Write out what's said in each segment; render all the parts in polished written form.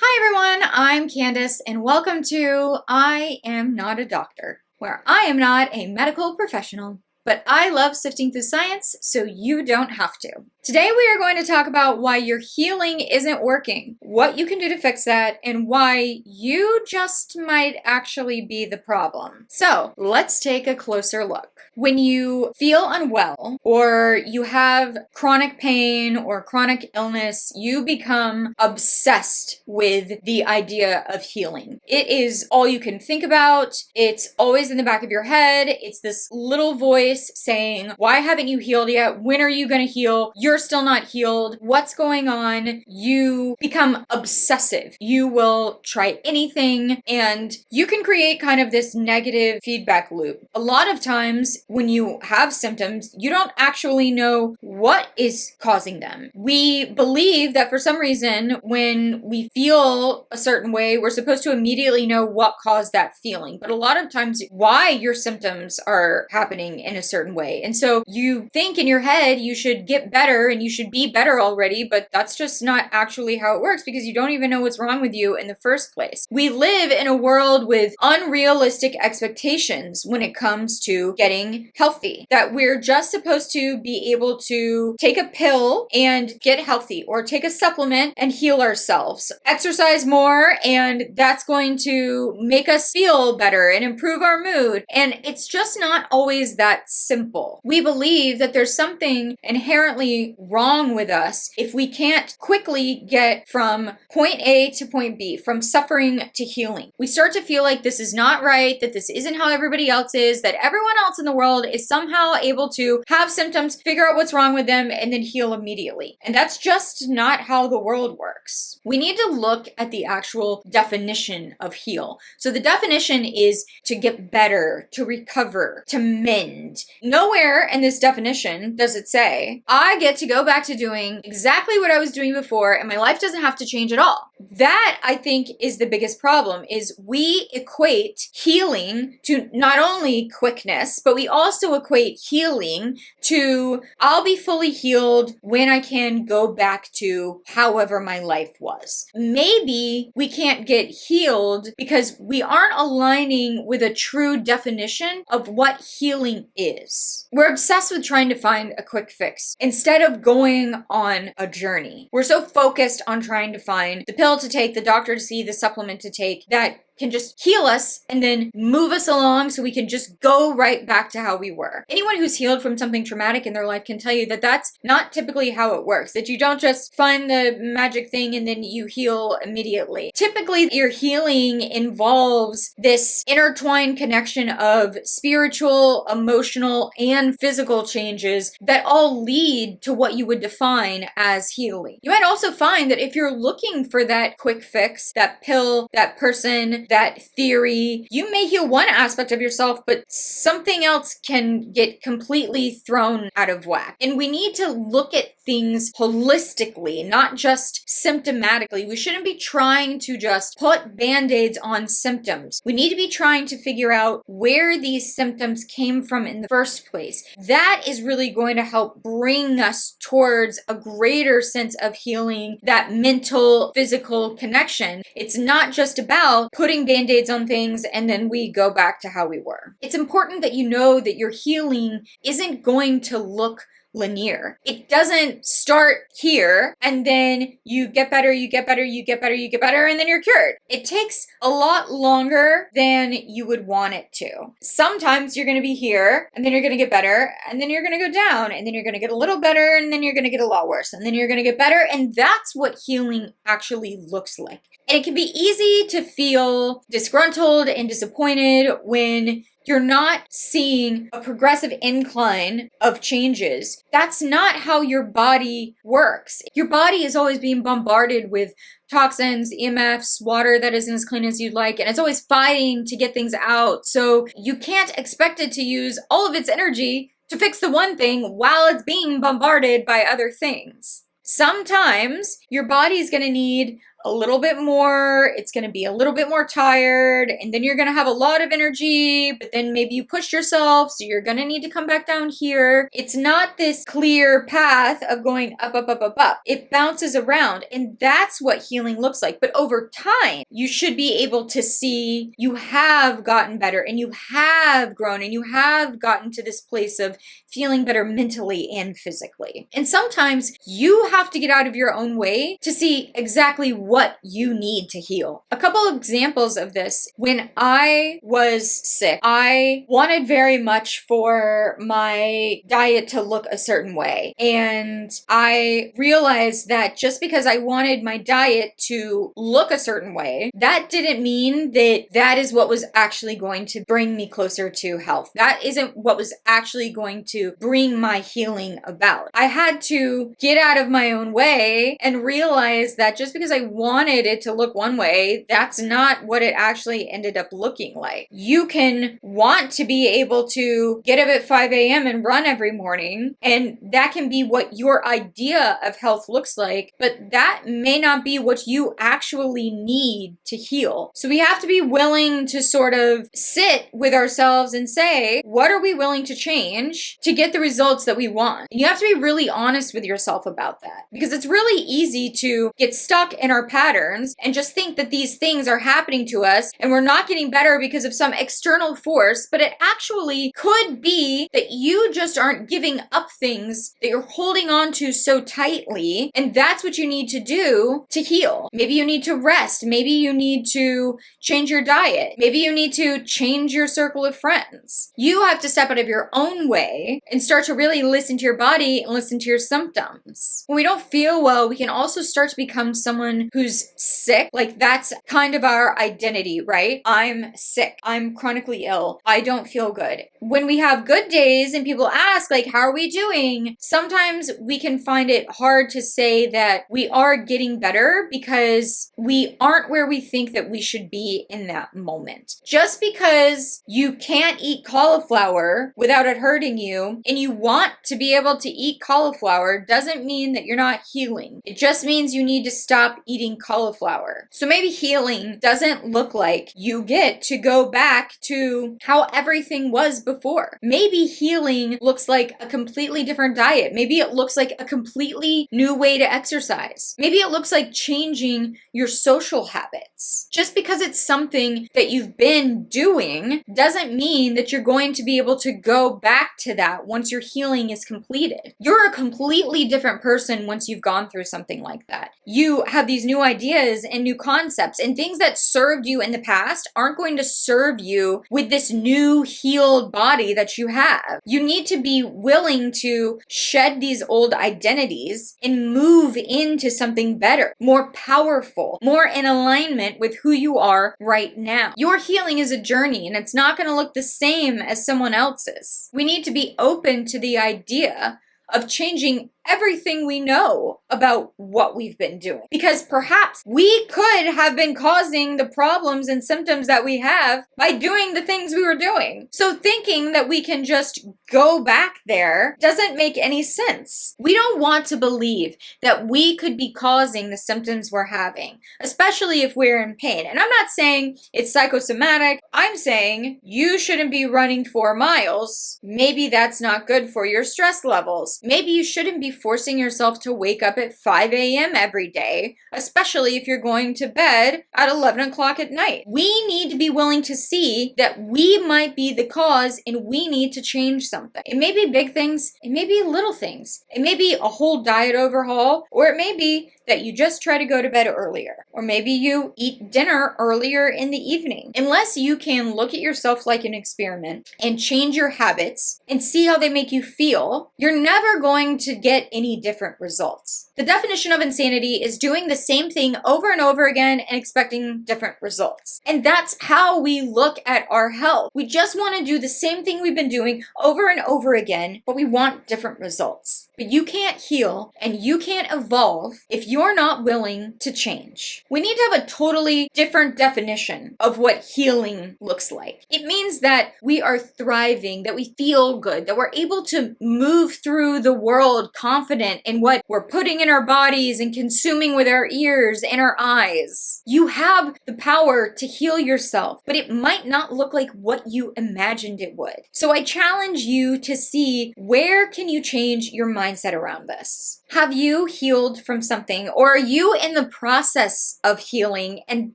Hi everyone, I'm Candace and welcome to I Am Not a Doctor, where I am not a medical professional, but I love sifting through science so you don't have to. Today we are going to talk about why your healing isn't working, what you can do to fix that, and why you just might actually be the problem. So let's take a closer look. When you feel unwell or you have chronic pain or chronic illness, you become obsessed with the idea of healing. It is all you can think about. It's always in the back of your head. It's this little voice saying, why haven't you healed yet? When are you going to heal? You're still not healed. What's going on? You become obsessive. You will try anything and you can create kind of this negative feedback loop. A lot of times when you have symptoms, you don't actually know what is causing them. We believe that for some reason, when we feel a certain way, we're supposed to immediately know what caused that feeling. But a lot of times, why your symptoms are happening in a certain way. And so you think in your head you should get better and you should be better already, but that's just not actually how it works because you don't even know what's wrong with you in the first place. We live in a world with unrealistic expectations when it comes to getting healthy, that we're just supposed to be able to take a pill and get healthy or take a supplement and heal ourselves, exercise more, and that's going to make us feel better and improve our mood. And it's just not always that simple. We believe that there's something inherently wrong with us if we can't quickly get from point A to point B, from suffering to healing. We start to feel like this is not right, that this isn't how everybody else is, that everyone else in the world is somehow able to have symptoms, figure out what's wrong with them, and then heal immediately. And that's just not how the world works. We need to look at the actual definition of heal. So the definition is to get better, to recover, to mend. Nowhere in this definition does it say, I get to go back to doing exactly what I was doing before and my life doesn't have to change at all. That, I think, is the biggest problem, is we equate healing to not only quickness, but we also equate healing to I'll be fully healed when I can go back to however my life was. Maybe we can't get healed because we aren't aligning with a true definition of what healing is. We're obsessed with trying to find a quick fix instead of going on a journey. We're so focused on trying to find the pill to take, the doctor to see, the supplement to take that can just heal us and then move us along so we can just go right back to how we were. Anyone who's healed from something traumatic in their life can tell you that that's not typically how it works, that you don't just find the magic thing and then you heal immediately. Typically, your healing involves this intertwined connection of spiritual, emotional, and physical changes that all lead to what you would define as healing. You might also find that if you're looking for that quick fix, that pill, that person, that theory, you may heal one aspect of yourself, but something else can get completely thrown out of whack. And we need to look at things holistically, not just symptomatically. We shouldn't be trying to just put band-aids on symptoms. We need to be trying to figure out where these symptoms came from in the first place. That is really going to help bring us towards a greater sense of healing, that mental, physical connection. It's not just about putting band-aids on things and then we go back to how we were. It's important that you know that your healing isn't going to look linear. It doesn't start here and then you get better, you get better, you get better, you get better, and then you're cured. It takes a lot longer than you would want it to. Sometimes you're going to be here and then you're going to get better and then you're going to go down and then you're going to get a little better and then you're going to get a lot worse and then you're going to get better, and that's what healing actually looks like. And it can be easy to feel disgruntled and disappointed when you're not seeing a progressive incline of changes. That's not how your body works. Your body is always being bombarded with toxins, EMFs, water that isn't as clean as you'd like, and it's always fighting to get things out. So you can't expect it to use all of its energy to fix the one thing while it's being bombarded by other things. Sometimes your body is going to need a little bit more, it's going to be a little bit more tired, and then you're going to have a lot of energy, but then maybe you pushed yourself, so you're going to need to come back down here. It's not this clear path of going up, up, up, up, up. It bounces around, and that's what healing looks like. But over time, you should be able to see you have gotten better, and you have grown, and you have gotten to this place of feeling better mentally and physically. And sometimes you have to get out of your own way to see exactly what you need to heal. A couple of examples of this: when I was sick, I wanted very much for my diet to look a certain way. And I realized that just because I wanted my diet to look a certain way, that didn't mean that that is what was actually going to bring me closer to health. That isn't what was actually going to bring my healing about. I had to get out of my own way and realize that just because I wanted it to look one way, that's not what it actually ended up looking like. You can want to be able to get up at 5 a.m. and run every morning, and that can be what your idea of health looks like, but that may not be what you actually need to heal. So we have to be willing to sort of sit with ourselves and say, what are we willing to change to get the results that we want? And you have to be really honest with yourself about that, because it's really easy to get stuck in our patterns and just think that these things are happening to us and we're not getting better because of some external force, but it actually could be that you just aren't giving up things that you're holding on to so tightly, and that's what you need to do to heal. Maybe you need to rest. Maybe you need to change your diet. Maybe you need to change your circle of friends. You have to step out of your own way and start to really listen to your body and listen to your symptoms. When we don't feel well, we can also start to become someone who's sick. Like, that's kind of our identity, right? I'm sick. I'm chronically ill. I don't feel good. When we have good days and people ask, like, how are we doing? Sometimes we can find it hard to say that we are getting better because we aren't where we think that we should be in that moment. Just because you can't eat cauliflower without it hurting you, and you want to be able to eat cauliflower, doesn't mean that you're not healing. It just means you need to stop eating cauliflower. So maybe healing doesn't look like you get to go back to how everything was before. Maybe healing looks like a completely different diet. Maybe it looks like a completely new way to exercise. Maybe it looks like changing your social habits. Just because it's something that you've been doing doesn't mean that you're going to be able to go back to that once your healing is completed. You're a completely different person once you've gone through something like that. You have these new ideas and new concepts, and things that served you in the past aren't going to serve you with this new healed body that you have. You need to be willing to shed these old identities and move into something better, more powerful, more in alignment with who you are right now. Your healing is a journey, and it's not going to look the same as someone else's. We need to be open to the idea of changing everything we know about what we've been doing. Because perhaps we could have been causing the problems and symptoms that we have by doing the things we were doing. So thinking that we can just go back there doesn't make any sense. We don't want to believe that we could be causing the symptoms we're having, especially if we're in pain. And I'm not saying it's psychosomatic. I'm saying you shouldn't be running 4 miles. Maybe that's not good for your stress levels. Maybe you shouldn't be forcing yourself to wake up at 5 a.m. every day, especially if you're going to bed at 11 o'clock at night. We need to be willing to see that we might be the cause and we need to change something. It may be big things, it may be little things, it may be a whole diet overhaul, or it may be that you just try to go to bed earlier, or maybe you eat dinner earlier in the evening. Unless you can look at yourself like an experiment and change your habits and see how they make you feel, you're never going to get any different results. The definition of insanity is doing the same thing over and over again and expecting different results. And that's how we look at our health. We just want to do the same thing we've been doing over and over again, but we want different results. But you can't heal and you can't evolve if you're not willing to change. We need to have a totally different definition of what healing looks like. It means that we are thriving, that we feel good, that we're able to move through the world confident in what we're putting in our bodies and consuming with our ears and our eyes. You have the power to heal yourself, but it might not look like what you imagined it would. So I challenge you to see, where can you change your mindset around this? Have you healed from something, or are you in the process of healing and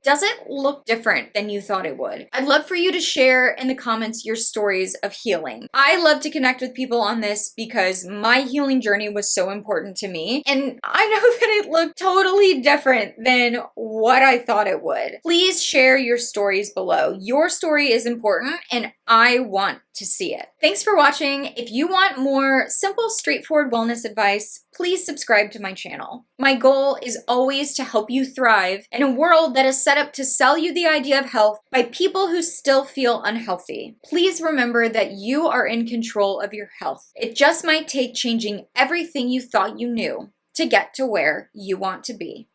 does it look different than you thought it would? I'd love for you to share in the comments your stories of healing. I love to connect with people on this because my healing journey was so important to me, and I know that it looked totally different than what I thought it would. Please share your stories below. Your story is important and I want to see it. Thanks for watching. If you want more simple, straightforward wellness advice, please subscribe to my channel. My goal is always to help you thrive in a world that is set up to sell you the idea of health by people who still feel unhealthy. Please remember that you are in control of your health. It just might take changing everything you thought you knew to get to where you want to be.